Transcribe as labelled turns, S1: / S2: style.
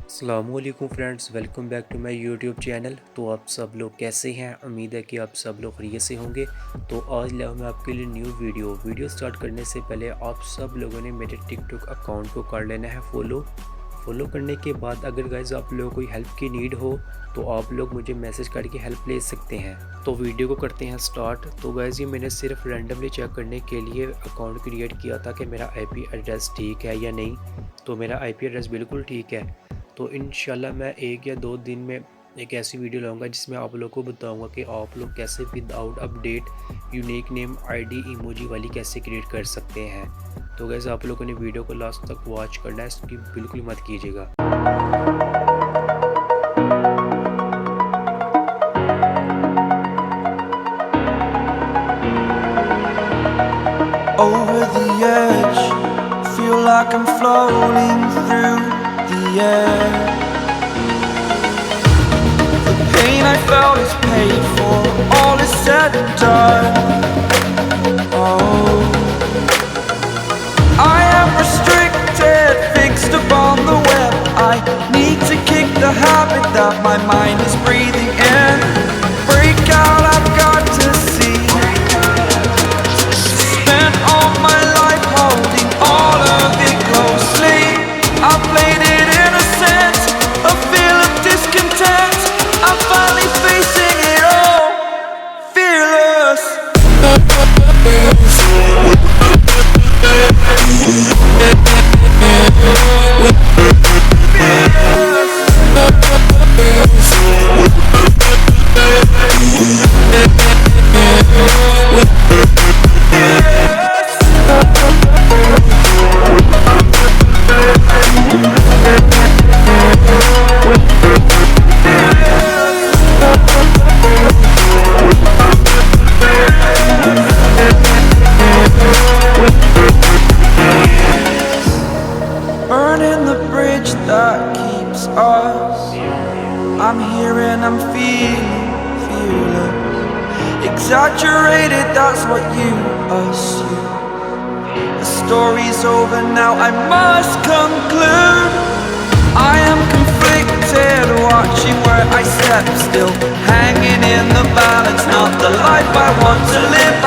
S1: अस्सलामुअलैकुम friends, welcome back to my YouTube channel. तो आप सब लोग कैसे हैं? उम्मीद है कि आप सब लोग खैरियत से होंगे। तो आज लाऊं मैं आपके लिए न्यू वीडियो स्टार्ट करने से पहले आप सब लोगों ने मेरे टिकटॉक अकाउंट को कर लेना है फॉलो करने के बाद अगर गाइस आप लोगों को कोई हेल्प की नीड हो तो आप लोग मुझे मैसेज करके हेल्प ले सकते हैं। तो वीडियो को करते हैं स्टार्ट। तो गाइस ये मैंने सिर्फ रैंडमली चेक करने के लिए अकाउंट क्रिएट किया था कि मेरा आईपी एड्रेस ठीक है या नहीं। तो मेरा आईपी एड्रेस बिल्कुल ठीक है। तो इंशाल्लाह मैं 1 या 2 दिन में एक ऐसी वीडियो लाऊंगा जिसमें आप लोगों को बताऊंगा कि आप लोग कैसे without update unique name ID emoji वाली कैसे क्रिएट कर सकते हैं। तो गैस आप लोगों ने वीडियो को लास्ट तक वॉच करना है, इसकी बिल्कुल मत कीजिएगा।
S2: Over the edge, feel like I'm floating through the air. The pain I felt is paid for, all is said and done. Oh, I am restricted, fixed upon the web. I need to kick the habit that my mind is breathing in. Break out, I've got to see. Spent all my life holding all of it closely. I played it innocent, a feel of discontent. I'm finally facing it all, fearless. Burning the bridge that keeps us. I'm here and I'm feeling fearless. Exaggerated, that's what you assume. The story's over now, I must conclude. I am conflicted, watching where I step still, hanging in the balance, not the life I want to live.